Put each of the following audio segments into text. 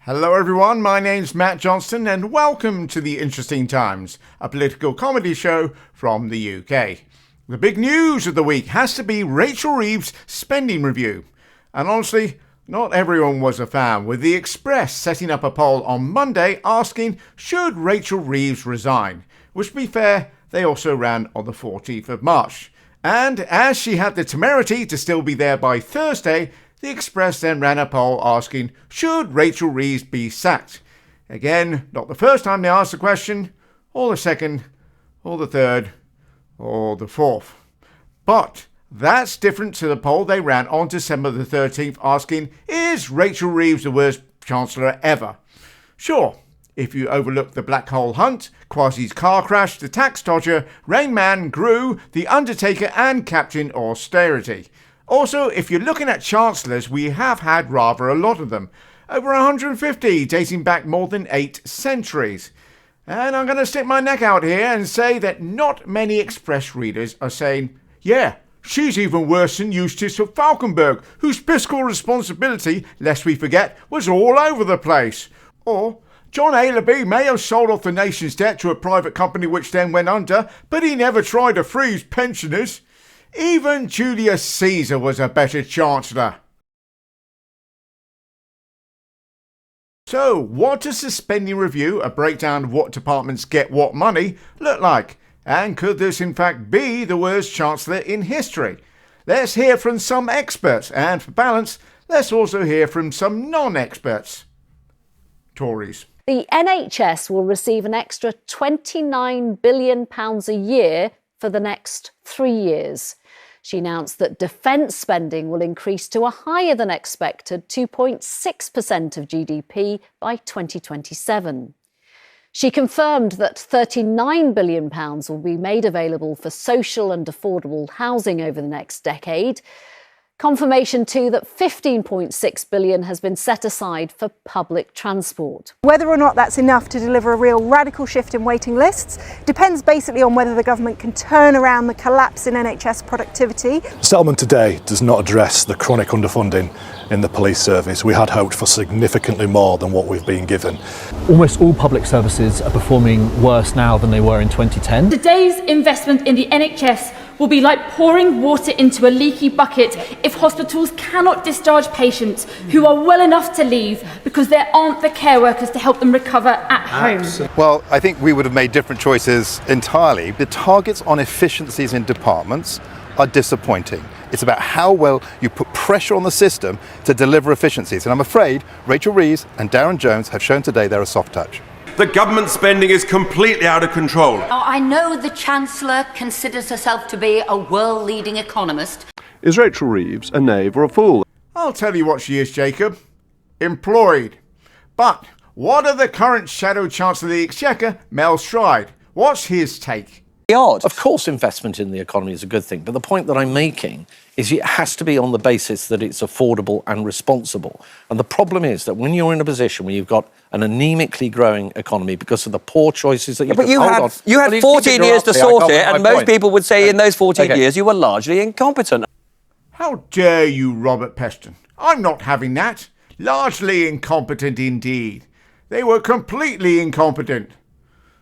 Hello everyone, my name's Matt Johnston and welcome to The Interesting Times, a political comedy show from the UK. The big news of the week has to be Rachel Reeves' spending review. And honestly, not everyone was a fan, with The Express setting up a poll on Monday asking should Rachel Reeves resign, which to be fair, they also ran on the 14th of March. And as she had the temerity to still be there by Thursday, The Express then ran a poll asking, should Rachel Reeves be sacked? Again, not the first time they asked the question, or the second, or the third, or the fourth. But that's different to the poll they ran on December the 13th asking, is Rachel Reeves the worst Chancellor ever? Sure, if you overlook the Black Hole Hunt, Kwasi's car crash, the tax dodger, Rain Man, Gru, The Undertaker and Captain Austerity. Also, if you're looking at chancellors, we have had rather a lot of them. Over 150, dating back more than 8 centuries. And I'm going to stick my neck out here and say that not many Express readers are saying, yeah, she's even worse than Eustace of Falkenberg, whose fiscal responsibility, lest we forget, was all over the place. Or, John Ailerby may have sold off the nation's debt to a private company which then went under, but he never tried to freeze pensioners. Even Julius Caesar was a better Chancellor. So, what does the spending review, a breakdown of what departments get what money, look like? And could this in fact be the worst Chancellor in history? Let's hear from some experts, and for balance, let's also hear from some non-experts. Tories. The NHS will receive an extra £29 billion a year for the next 3 years. She announced that defence spending will increase to a higher than expected 2.6% of GDP by 2027. She confirmed that £39 billion will be made available for social and affordable housing over the next decade. Confirmation too that £15.6 billion has been set aside for public transport. Whether or not that's enough to deliver a real radical shift in waiting lists depends basically on whether the government can turn around the collapse in NHS productivity. The settlement today does not address the chronic underfunding in the police service. We had hoped for significantly more than what we've been given. Almost all public services are performing worse now than they were in 2010. Today's investment in the NHS will be like pouring water into a leaky bucket if hospitals cannot discharge patients who are well enough to leave because there aren't the care workers to help them recover at home. Well, I think we would have made different choices entirely. The targets on efficiencies in departments are disappointing. It's about how well you put pressure on the system to deliver efficiencies. And I'm afraid Rachel Reeves and Darren Jones have shown today they're a soft touch. The government spending is completely out of control. I know the Chancellor considers herself to be a world-leading economist. Is Rachel Reeves a knave or a fool? I'll tell you what she is, Jacob. Employed. But what of the current Shadow Chancellor of the Exchequer, Mel Stride? What's his take? Of course, investment in the economy is a good thing, but the point that I'm making is it has to be on the basis that it's affordable and responsible. And the problem is that when you're in a position where you've got an anemically growing economy because of the poor choices that you've But you had 14 years to sort it, and most people would say in those 14 years you were largely incompetent. How dare you, Robert Peston? I'm not having that. Largely incompetent indeed. They were completely incompetent.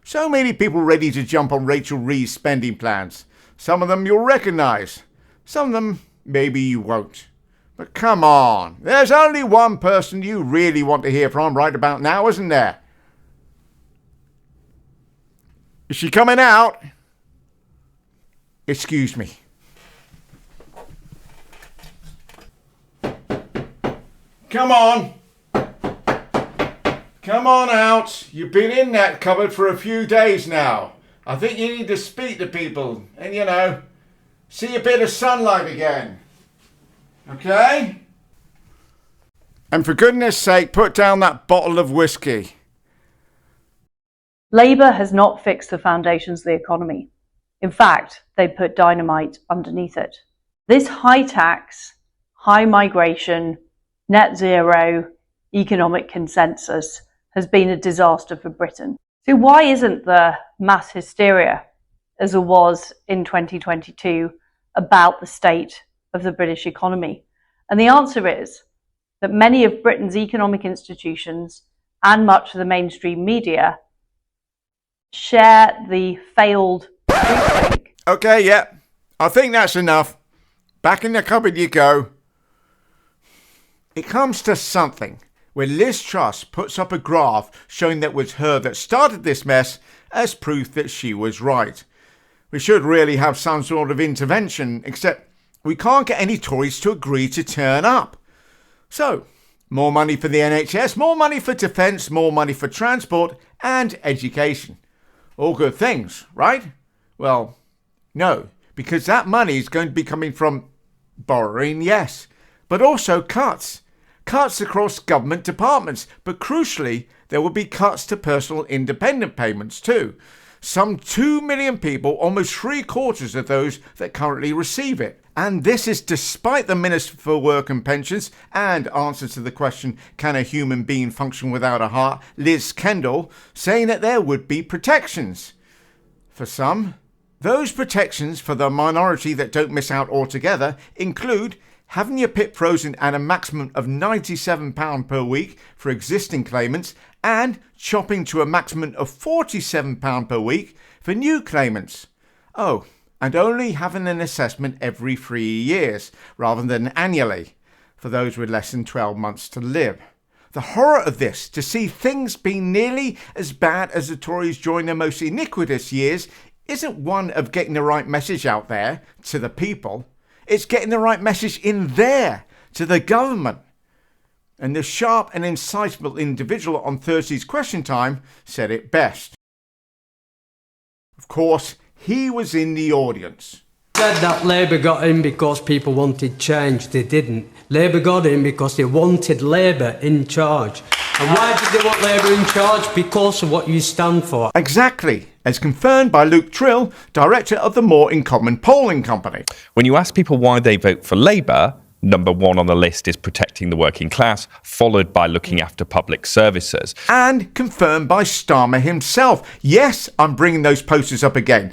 So many people ready to jump on Rachel Reeves' spending plans. Some of them you'll recognise. Some of them maybe you won't. But come on, there's only one person you really want to hear from right about now, isn't there? Is she coming out? Excuse me. Come on. Come on out. You've been in that cupboard for a few days now. I think you need to speak to people and, see a bit of sunlight again. Okay? And for goodness sake, put down that bottle of whiskey. Labour has not fixed the foundations of the economy. In fact, they put dynamite underneath it. This high tax, high migration, net zero economic consensus has been a disaster for Britain. So why isn't there mass hysteria, as there was in 2022, about the state of the British economy? And the answer is that many of Britain's economic institutions and much of the mainstream media share the failed groupthink. Okay, yeah. I think that's enough. Back in the cupboard you go. It comes to something where Liz Truss puts up a graph showing that it was her that started this mess as proof that she was right. We should really have some sort of intervention, except we can't get any Tories to agree to turn up. So, more money for the NHS, more money for defence, more money for transport and education. All good things, right? Well, no, because that money is going to be coming from borrowing, yes, but also cuts. Cuts across government departments, but crucially, there will be cuts to personal independent payments too. Some 2 million people, almost 3/4 of those that currently receive it. And this is despite the Minister for Work and Pensions and answer to the question, can a human being function without a heart, Liz Kendall, saying that there would be protections. For some, those protections for the minority that don't miss out altogether include having your PIP frozen at a maximum of £97 per week for existing claimants and chopping to a maximum of £47 per week for new claimants. Oh, and only having an assessment every 3 years rather than annually for those with less than 12 months to live. The horror of this, to see things being nearly as bad as the Tories during their most iniquitous years, isn't one of getting the right message out there to the people. It's getting the right message in there to the government. And the sharp and insightful individual on Thursday's Question Time said it best. Of course, he was in the audience. Said that Labour got in because people wanted change. They didn't. Labour got in because they wanted Labour in charge. And why did they want Labour in charge? Because of what you stand for. Exactly, as confirmed by Luke Trill, director of the More in Common polling company. When you ask people why they vote for Labour, number one on the list is protecting the working class, followed by looking after public services. And confirmed by Starmer himself. Yes, I'm bringing those posters up again.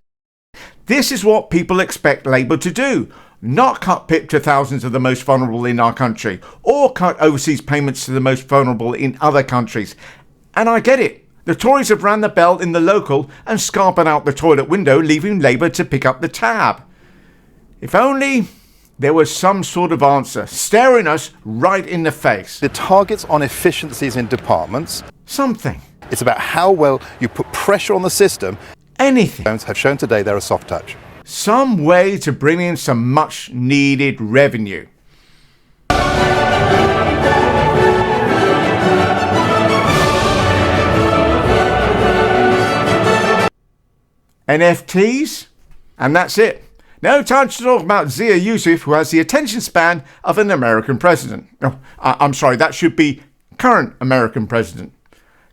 This is what people expect Labour to do. Not cut PIP to thousands of the most vulnerable in our country, or cut overseas payments to the most vulnerable in other countries. And I get it. The Tories have ran the bell in the local and scarpered out the toilet window, leaving Labour to pick up the tab. If only there was some sort of answer staring us right in the face. The targets on efficiencies in departments. Something. It's about how well you put pressure on the system. Anything. Have shown today they're a soft touch. Some way to bring in some much needed revenue. NFTs? And that's it. No time to talk about Zia Yusuf, who has the attention span of an American president. Oh, I'm sorry, that should be current American president.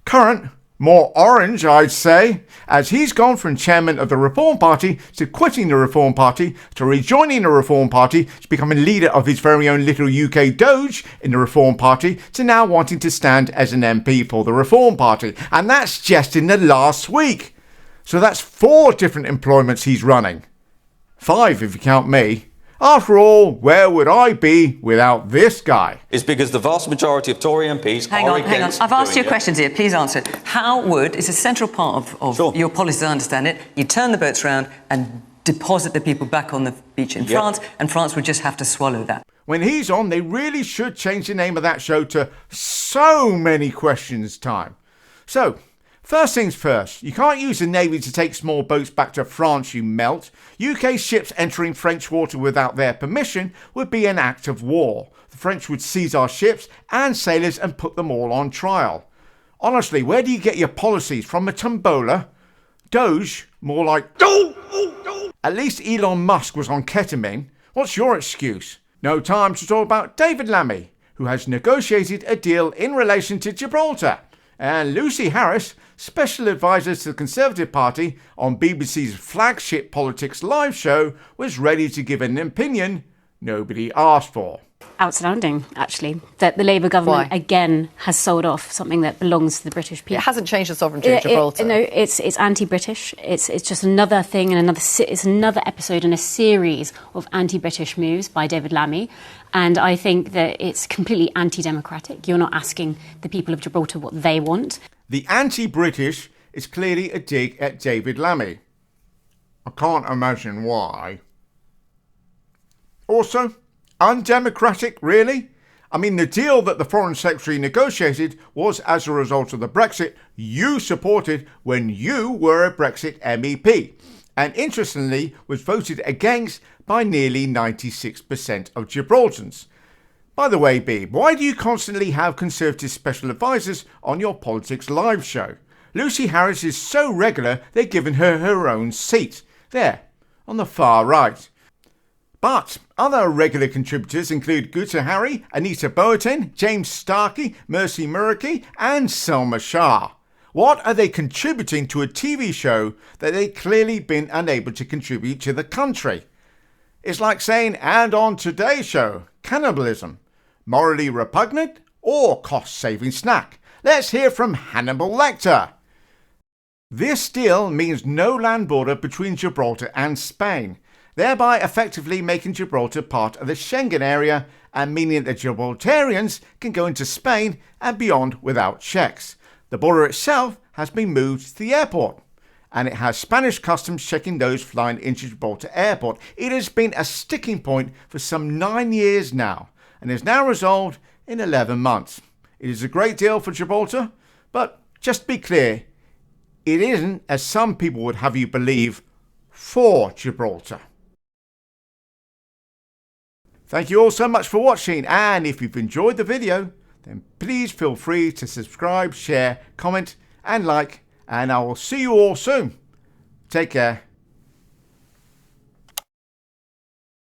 Current, more orange, I'd say, as he's gone from chairman of the Reform Party to quitting the Reform Party to rejoining the Reform Party to becoming leader of his very own little UK Doge in the Reform Party to now wanting to stand as an MP for the Reform Party. And that's just in the last week. So that's 4 different employments he's running. 5 if you count me. After all, where would I be without this guy? It's because the vast majority of Tory MPs are against. Hang on. I've asked you questions here. Please answer. How would, it's a central part of your policy, I understand it, you turn the boats around and deposit the people back on the beach in France, and France would just have to swallow that. When he's on, they really should change the name of that show to So Many Questions Time. So, first things first, you can't use the Navy to take small boats back to France, you melt. UK ships entering French water without their permission would be an act of war. The French would seize our ships and sailors and put them all on trial. Honestly, where do you get your policies from? A tombola? Doge? More like... At least Elon Musk was on ketamine. What's your excuse? No time to talk about David Lammy, who has negotiated a deal in relation to Gibraltar. And Lucy Harris, special advisor to the Conservative Party on BBC's flagship Politics live show, was ready to give an opinion nobody asked for. Outstanding, actually, that the Labour government again has sold off something that belongs to the British people. It hasn't changed the sovereignty of Gibraltar. No, it's anti-British. It's just another thing and it's another episode in a series of anti-British moves by David Lammy, and I think that it's completely anti-democratic. You're not asking the people of Gibraltar what they want. The anti-British is clearly a dig at David Lammy. I can't imagine why. Also, undemocratic, really? I mean, the deal that the Foreign Secretary negotiated was as a result of the Brexit you supported when you were a Brexit MEP, and interestingly was voted against by nearly 96% of Gibraltarians. By the way, Beeb, why do you constantly have Conservative special advisors on your Politics Live show? Lucy Harris is so regular they've given her her own seat. There, on the far right. But other regular contributors include Guta Hari, Anita Boateng, James Starkey, Mercy Muraki and Selma Shah. What are they contributing to a TV show that they've clearly been unable to contribute to the country? It's like saying, and on today's show, cannibalism, morally repugnant or cost-saving snack? Let's hear from Hannibal Lecter. This deal means no land border between Gibraltar and Spain, thereby effectively making Gibraltar part of the Schengen area and meaning that Gibraltarians can go into Spain and beyond without checks. The border itself has been moved to the airport, and it has Spanish customs checking those flying into Gibraltar Airport. It has been a sticking point for some 9 years now, and is now resolved in 11 months. It is a great deal for Gibraltar, but just to be clear, it isn't, as some people would have you believe, for Gibraltar. Thank you all so much for watching, and if you've enjoyed the video, then please feel free to subscribe, share, comment and like, and I will see you all soon. Take care.